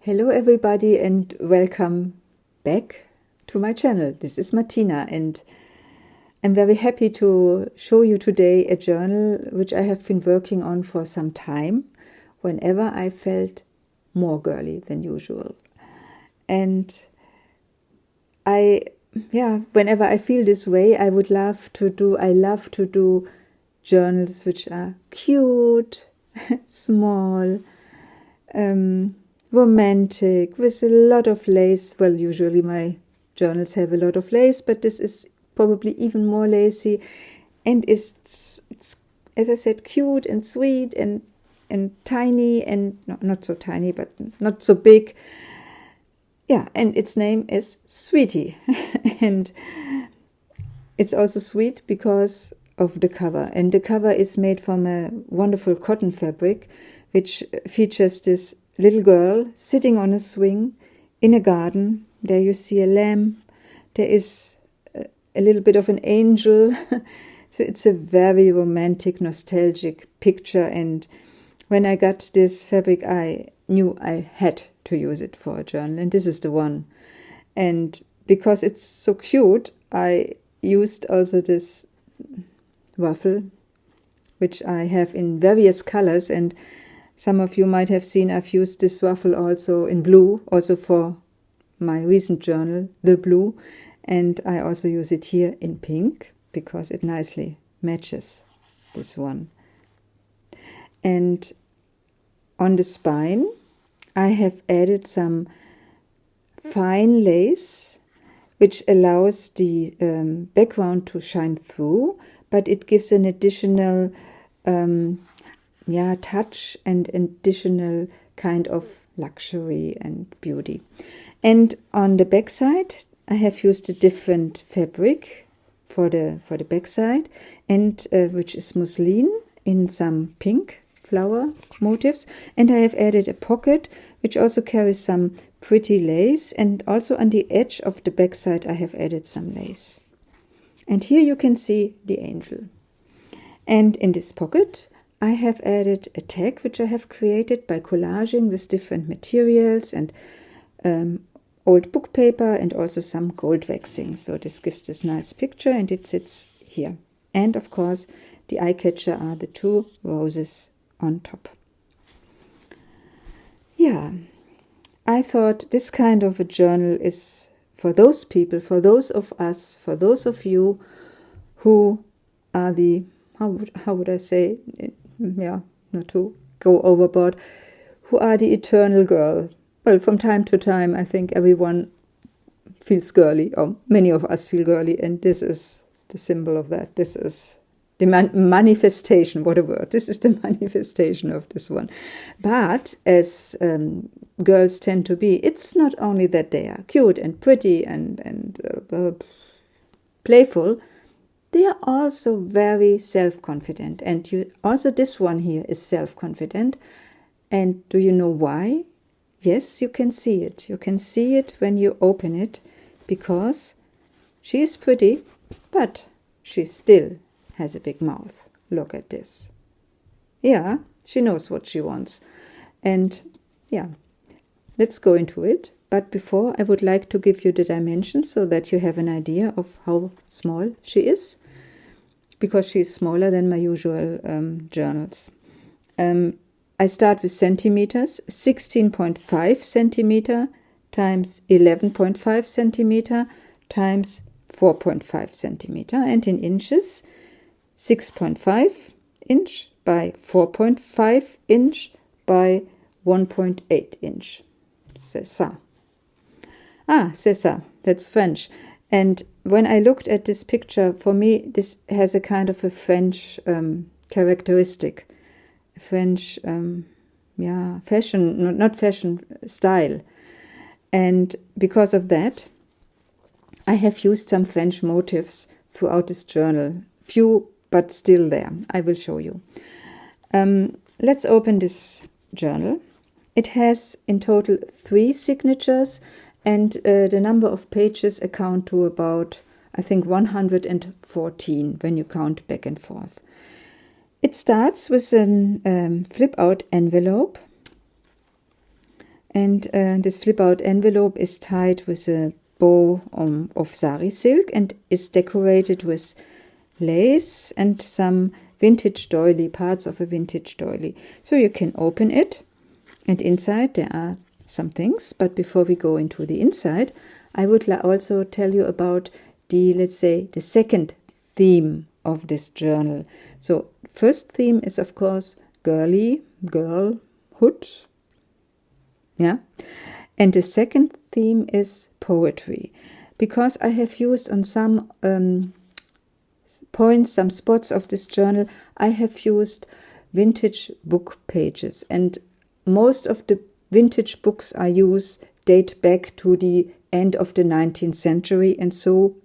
Hello everybody and welcome back to my channel. This is Martina and I'm very happy to show you today a journal which I have been working on for some time whenever I felt more girly than usual. And whenever I feel this way, I love to do journals which are cute, small, romantic, with a lot of lace. Well, usually my journals have a lot of lace, but this is probably even more lacy, and it's as I said, cute and sweet and tiny, and not so tiny, but not so big. Yeah, and its name is Sweetie. And it's also sweet because of the cover. And the cover is made from a wonderful cotton fabric, which features this little girl sitting on a swing in a garden. There you see a lamb. There is a little bit of an angel. So it's a very romantic, nostalgic picture. And when I got this fabric, I knew I had to use it for a journal. And this is the one. And because it's so cute, I used also this ruffle, which I have in various colors. And some of you might have seen I've used this ruffle also in blue, also for my recent journal, the blue. And I also use it here in pink because it nicely matches this one. And on the spine, I have added some fine lace, which allows the background to shine through, but it gives an additional touch and additional kind of luxury and beauty. And on the back side, I have used a different fabric for the back side, and which is muslin in some pink flower motifs. And I have added a pocket, which also carries some pretty lace, and also on the edge of the back side I have added some lace. And here you can see the angel. And in this pocket I have added a tag which I have created by collaging with different materials and old book paper and also some gold waxing. So this gives this nice picture, and it sits here. And of course the eye catcher are the two roses on top. Yeah, I thought this kind of a journal is for those people, for those of us, for those of you who are the, how would I say, not to go overboard, who are the eternal girl. Well, from time to time, I think everyone feels girly, or many of us feel girly, and this is the symbol of that. This is the manifestation, what a word. This is the manifestation of this one. But as girls tend to be, it's not only that they are cute and pretty and playful, they are also very self-confident. And also this one here is self-confident. And do you know why? Yes, you can see it. You can see it when you open it, because she is pretty, but she still has a big mouth. Look at this. Yeah, she knows what she wants. And yeah, let's go into it. But before, I would like to give you the dimensions so that you have an idea of how small she is, because she is smaller than my usual journals. I start with centimeters, 16.5 centimeter times 11.5 centimeter times 4.5 centimeter, and in inches, 6.5 inch by 4.5 inch by 1.8 inch. C'est ça. Ah, c'est ça. That's French. And when I looked at this picture, for me, this has a kind of a French characteristic. French, fashion, not fashion, style. And because of that, I have used some French motifs throughout this journal. Few, but still there. I will show you. Let's open this journal. It has in total 3 signatures, and the number of pages account to about, I think, 114 when you count back and forth. It starts with a flip-out envelope, And this flip-out envelope is tied with a bow of sari silk and is decorated with lace and some vintage doily, parts of a vintage doily. So you can open it, and inside there are some things. But before we go into the inside, I would also tell you about the, let's say, the second theme of this journal. So first theme is, of course, girlhood. Yeah. And the second theme is poetry, because I have used on some points, some spots of this journal, I have used vintage book pages, and most of the vintage books I use date back to the end of the 19th century, and so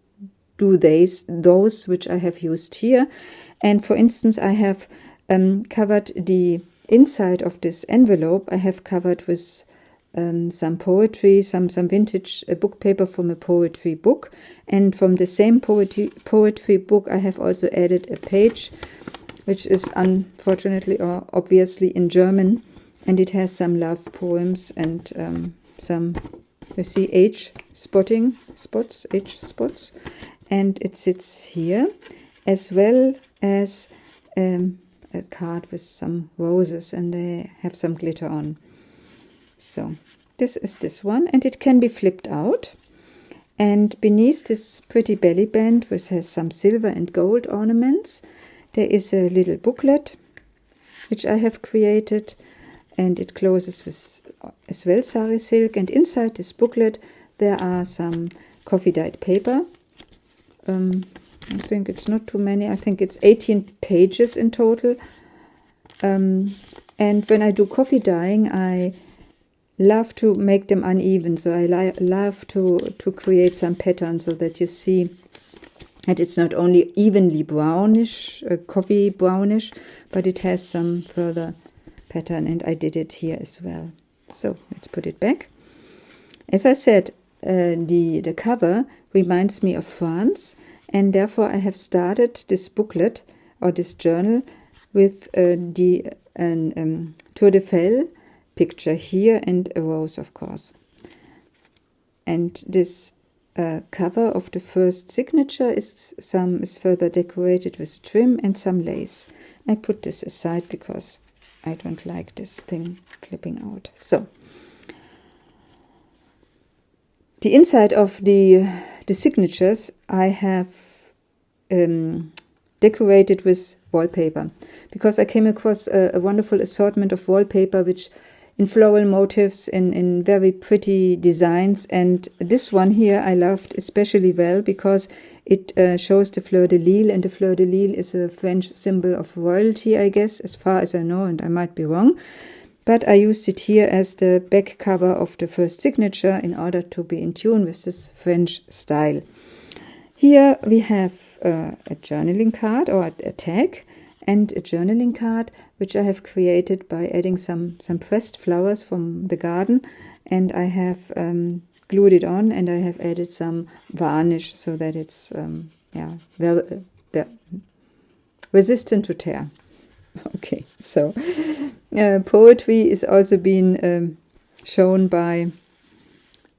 do those which I have used here. And for instance, I have covered the inside of this envelope, I have covered with some poetry, some vintage book paper from a poetry book. And from the same poetry book, I have also added a page, which is unfortunately or obviously in German. And it has some love poems and some, you see, age spots. And it sits here, as well as a card with some roses, and they have some glitter on. So this is this one, and it can be flipped out. And beneath this pretty belly band, which has some silver and gold ornaments, there is a little booklet which I have created, and it closes with as well sari silk. And inside this booklet there are some coffee dyed paper. I think it's not too many. I think it's 18 pages in total. And when I do coffee dyeing, I love to make them uneven, so I love to create some patterns so that you see that it's not only evenly brownish, coffee brownish, but it has some further pattern, and I did it here as well. So let's put it back. As I said, the cover reminds me of France, and therefore I have started this booklet or this journal with the Tour de Fell picture here and a rose, of course. And this cover of the first signature is further decorated with trim and some lace. I put this aside because I don't like this thing flipping out. So the inside of the signatures I have decorated with wallpaper, because I came across a wonderful assortment of wallpaper which in floral motifs, in very pretty designs, and this one here I loved especially well because it shows the fleur de lis, and the fleur de lis is a French symbol of royalty, I guess, as far as I know, and I might be wrong. But I used it here as the back cover of the first signature in order to be in tune with this French style. Here we have a journaling card, or a tag, and a journaling card which I have created by adding some pressed flowers from the garden, and I have glued it on, and I have added some varnish so that it's very resistant to tear. Okay, so poetry is also being shown by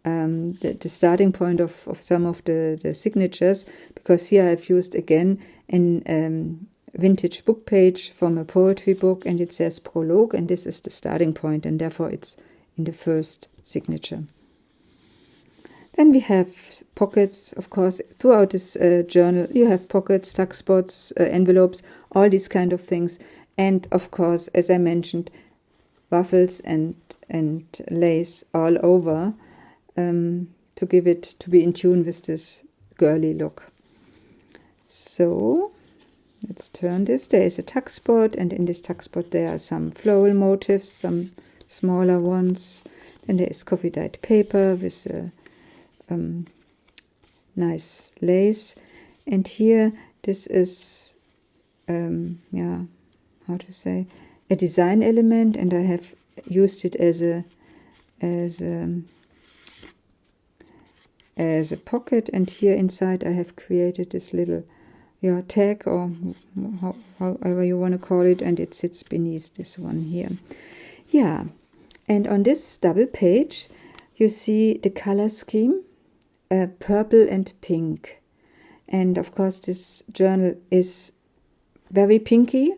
the starting point of some of the signatures, because here I've used again an vintage book page from a poetry book, and it says prologue, and this is the starting point, and therefore it's in the first signature. Then we have pockets, of course. Throughout this journal you have pockets, tuck spots, envelopes, all these kind of things, and of course, as I mentioned, ruffles and lace all over, to give it, to be in tune with this girly look. So let's turn this. There is a tuck spot, and in this tuck spot there are some floral motifs, some smaller ones. Then there is coffee dyed paper with a nice lace, and here this is how to say, a design element, and I have used it as a pocket, and here inside I have created this little tag, or however you want to call it, and it sits beneath this one here. Yeah, And on this double page, you see the color scheme, purple and pink. And of course, this journal is very pinky,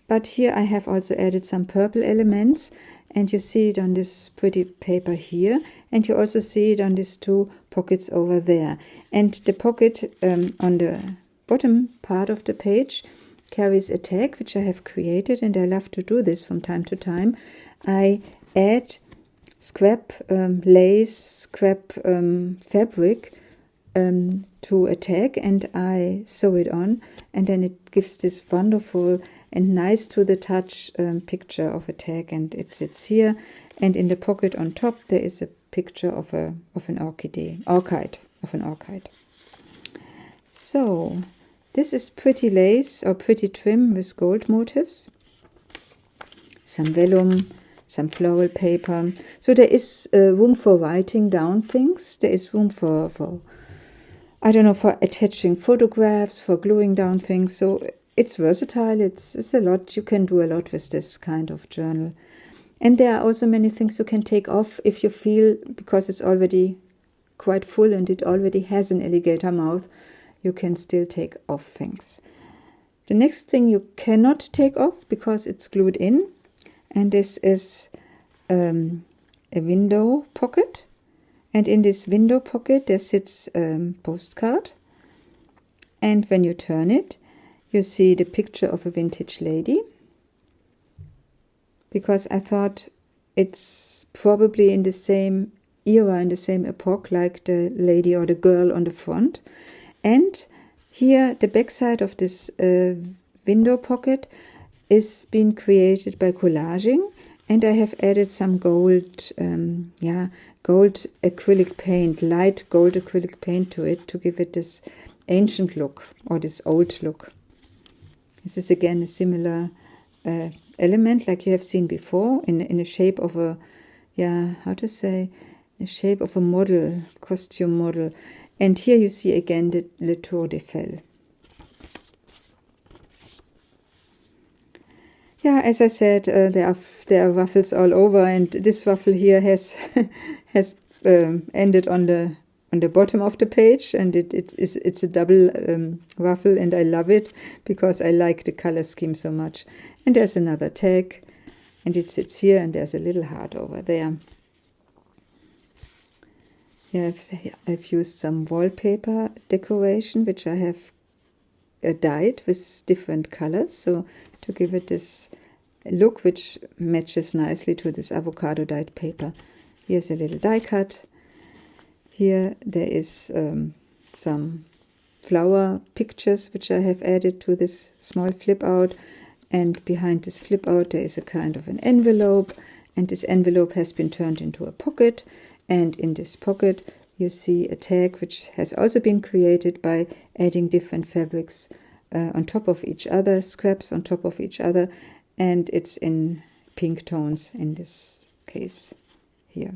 but here I have also added some purple elements, and you see it on this pretty paper here, and you also see it on these two pockets over there. And the pocket on the bottom part of the page carries a tag which I have created, and I love to do this from time to time. I add scrap lace, scrap fabric to a tag, and I sew it on, and then it gives this wonderful and nice to the touch picture of a tag, and it sits here. And in the pocket on top there is a picture of an orchid. So this is pretty lace or pretty trim with gold motifs, some vellum, some floral paper. So there is room for writing down things. There is room for I don't know, for attaching photographs, for gluing down things. So it's versatile. It's a lot. You can do a lot with this kind of journal. And there are also many things you can take off if you feel, because it's already quite full and it already has an alligator mouth, you can still take off things. The next thing you cannot take off because it's glued in, and this is a window pocket. And in this window pocket there sits a postcard, and when you turn it, you see the picture of a vintage lady, because I thought it's probably in the same era, in the same epoch, like the lady or the girl on the front. And here the back side of this window pocket is being created by collaging, and I have added some gold, gold acrylic paint, light gold acrylic paint to it, to give it this ancient look or this old look. This is again a similar element like you have seen before, in the shape of a, the shape of a model, costume model. And here you see again the Le Tour de Fell. Yeah, as I said, there are ruffles all over, and this ruffle here has ended on the bottom of the page, and it's a double ruffle, and I love it because I like the color scheme so much. And there's another tag, and it sits here, and there's a little heart over there. Yeah, I've used some wallpaper decoration, which I have dyed with different colors, so to give it this look which matches nicely to this avocado dyed paper. Here's a little die cut. Here there is some flower pictures which I have added to this small flip out, and behind this flip out there is a kind of an envelope, and this envelope has been turned into a pocket, and in this pocket you see a tag which has also been created by adding different fabrics on top of each other, scraps on top of each other, and it's in pink tones in this case here.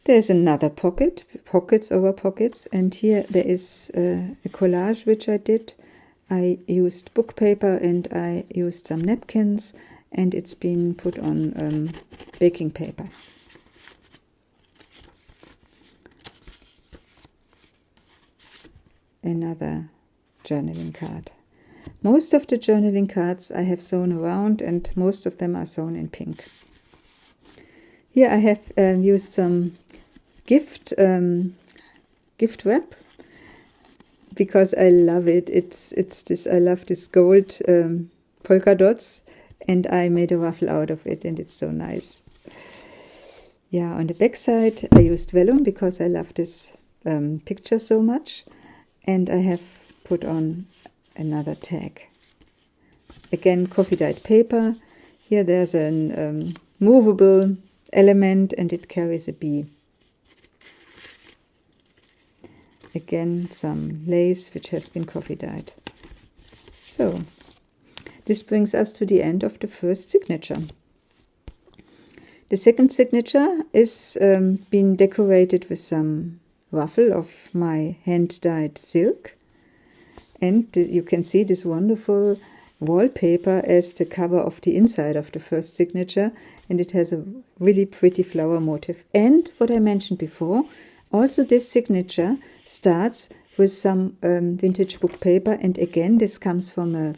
There's another pocket, pockets over pockets, and here there is a collage which I did. I used book paper and I used some napkins, and it's been put on baking paper. Another journaling card. Most of the journaling cards I have sewn around, and most of them are sewn in pink. Here I have used some gift wrap because I love it. It's this. I love this gold polka dots, and I made a ruffle out of it, and it's so nice. Yeah, on the back side I used vellum because I love this picture so much, and I have put on another tag. Again, coffee dyed paper. Here there's a movable element, and it carries a bee. Again, some lace which has been coffee dyed. So this brings us to the end of the first signature. The second signature is being decorated with some ruffle of my hand dyed silk, and you can see this wonderful wallpaper as the cover of the inside of the first signature, and it has a really pretty flower motif. And what I mentioned before, also this signature starts with some vintage book paper, and again this comes from a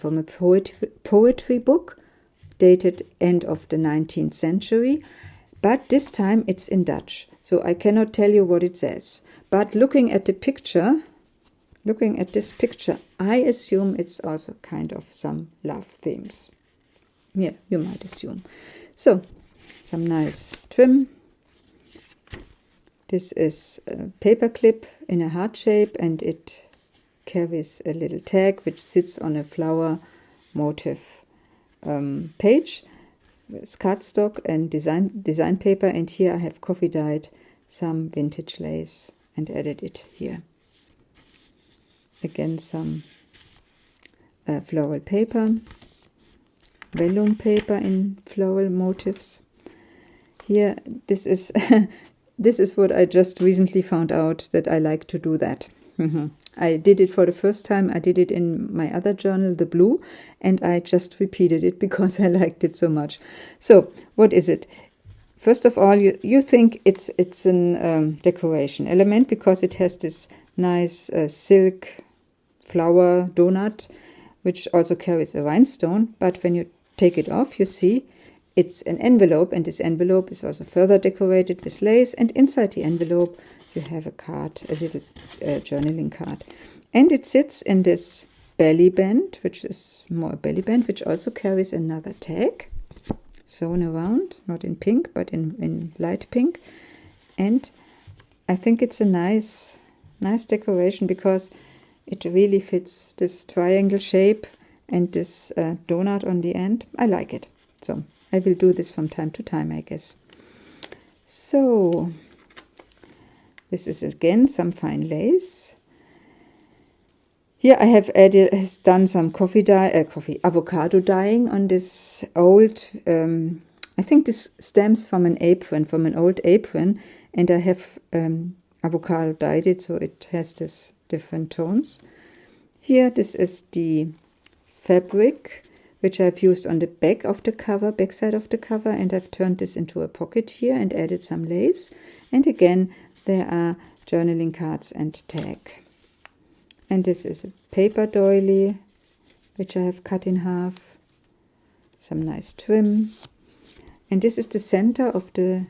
poetry book dated end of the 19th century, but this time it's in Dutch, so I cannot tell you what it says. But looking at the picture, looking at this picture, I assume it's also kind of some love themes. Yeah, you might assume. So, some nice trim. This is a paper clip in a heart shape, and it carries a little tag which sits on a flower motif page with cardstock and design paper, and here I have coffee dyed some vintage lace and added it here. Again, some floral paper, vellum paper in floral motifs. Here, this is this is what I just recently found out, that I like to do that. I did it for the first time. I did it in my other journal, the blue, and I just repeated it because I liked it so much. So, what is it? First of all, you think it's an decoration element because it has this nice silk flower donut, which also carries a rhinestone. But when you take it off, you see it's an envelope, and this envelope is also further decorated with lace, and inside the envelope you have a card, a little journaling card. And it sits in this belly band, which is more a belly band, which also carries another tag sewn around, not in pink, but in light pink. And I think it's a nice decoration because it really fits this triangle shape and this donut on the end. I like it. So I will do this from time to time, I guess. So this is again some fine lace. Here I have done some avocado dyeing on this old, I think this stems from an apron, from an old apron, and I have avocado dyed it so it has this different tones. Here this is the fabric which I've used on the back of the cover, backside of the cover, and I've turned this into a pocket here and added some lace. And again, there are journaling cards and tag. And this is a paper doily, which I have cut in half. Some nice trim. And this is the center of the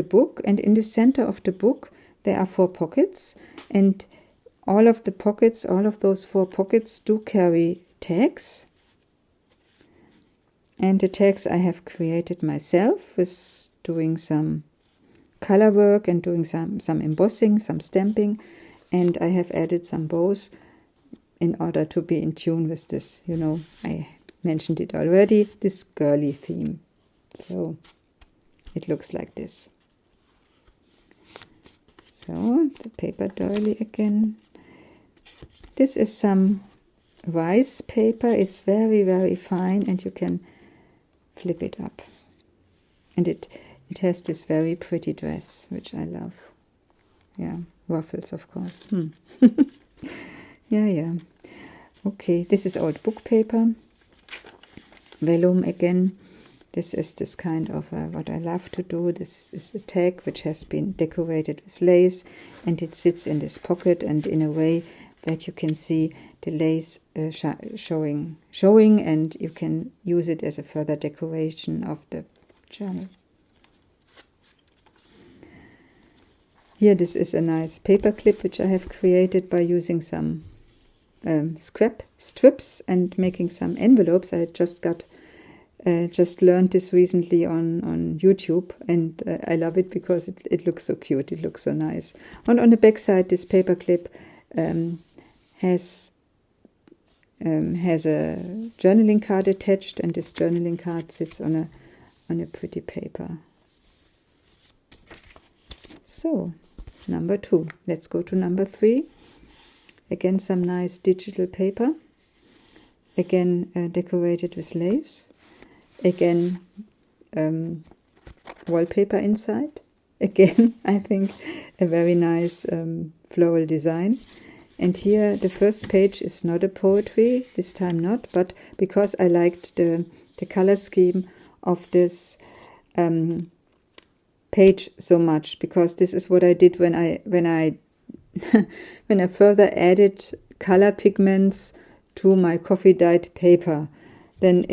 book. And in the center of the book, there are 4 pockets. And all of the pockets, all of those 4 pockets do carry tags. And the tags I have created myself with doing some color work and doing some embossing, some stamping, and I have added some bows in order to be in tune with this, you know, I mentioned it already, this girly theme. So it looks like this. So the paper doily again. This is some rice paper. It's very, very fine, and you can flip it up. And it has this very pretty dress, which I love. Yeah, ruffles, of course. Yeah. Okay, this is old book paper. Vellum again. This is this kind of what I love to do. This is a tag which has been decorated with lace, and it sits in this pocket and in a way that you can see the lace showing, and you can use it as a further decoration of the journal. Here this is a nice paper clip which I have created by using some scrap strips and making some envelopes. I just learned this recently on YouTube, and I love it because it looks so cute, it looks so nice. And on the back side, this paper clip has a journaling card attached, and this journaling card sits on a pretty paper. So, number 2. Let's go to number 3. Again, some nice digital paper. Again, decorated with lace. Again, wallpaper inside. Again, I think a very nice floral design. And here the first page is not a poetry, this time not, but because I liked the color scheme of this page so much, because this is what I did when I when I further added color pigments to my coffee dyed paper. Then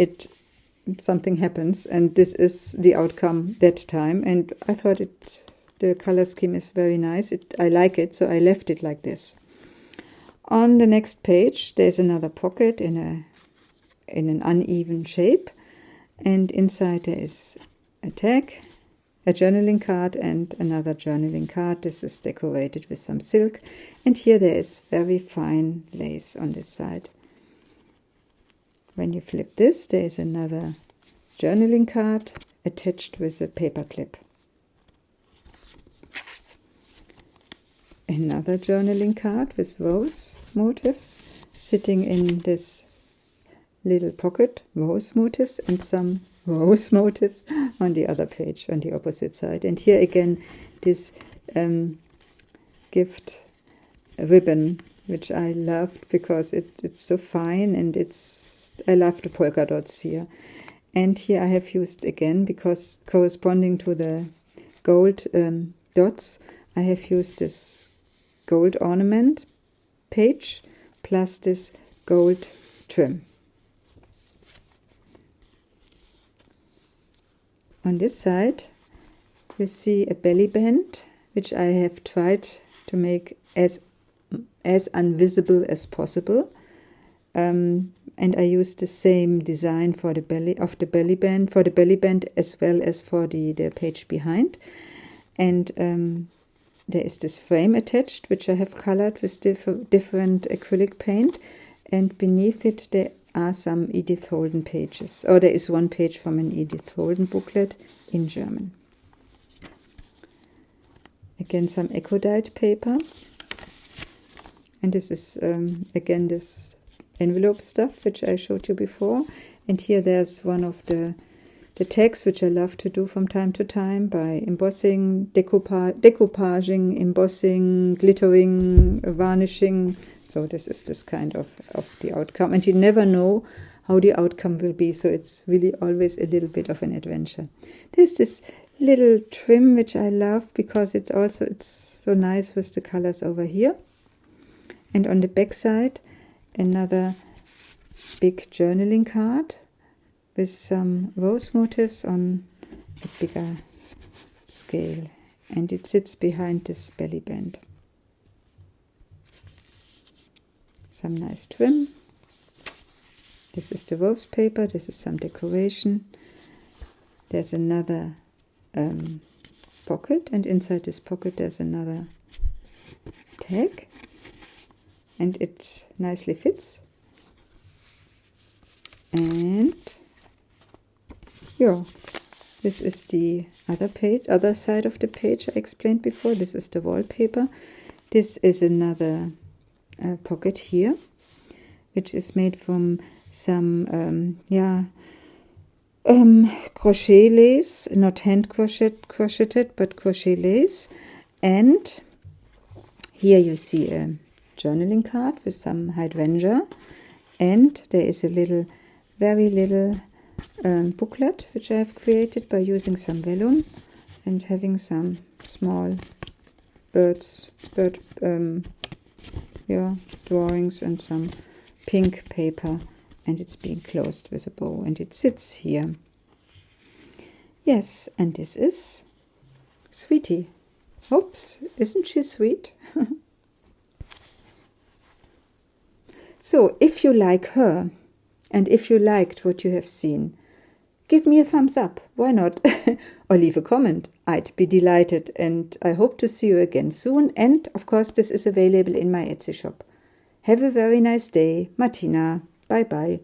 something happens, and this is the outcome that time. And I thought the color scheme is very nice. I like it, so I left it like this. On the next page, there's another pocket in an uneven shape, and inside there is a tag, a journaling card, and another journaling card. This is decorated with some silk, and here there is very fine lace on this side. When you flip this, there is another journaling card attached with a paper clip. Another journaling card with rose motifs sitting in this little pocket, rose motifs, and some rose motifs on the other page, on the opposite side. And here again this gift ribbon, which I loved because it's so fine, and I love the polka dots here. And here I have used again, because corresponding to the gold dots, I have used this gold ornament page plus this gold trim. On this side you see a belly band, which I have tried to make as invisible as possible, and I used the same design for the belly band as well as for the page behind. And there is this frame attached, which I have colored with different acrylic paint, and beneath it there are some Edith Holden pages, or there is one page from an Edith Holden booklet in German. Again, some eco-dyed paper, and this is again this envelope stuff which I showed you before. And here there's one of the tags which I love to do from time to time by embossing, decoupaging, embossing, glittering, varnishing. So this is this kind of the outcome, and you never know how the outcome will be, so it's really always a little bit of an adventure. There's this little trim which I love because it's so nice with the colors over here. And on the back side, another big journaling card with some rose motifs on a bigger scale, and it sits behind this belly band. Some nice trim. This is the rose paper, this is some decoration. There's another pocket, and inside this pocket there's another tag, and it nicely fits. And yeah, this is the other side of the page I explained before. This is the wallpaper. This is another pocket here, which is made from some crochet lace, not hand crocheted, but crochet lace. And here you see a journaling card with some hydrangea, and there is a very little booklet which I have created by using some vellum and having some small bird drawings and some pink paper, and it's being closed with a bow, and it sits here. Yes, and this is Sweetie. Oops, isn't she sweet? So, if you like her, and if you liked what you have seen, give me a thumbs up, why not? Or leave a comment, I'd be delighted, and I hope to see you again soon. And, of course, this is available in my Etsy shop. Have a very nice day, Martina. Bye bye.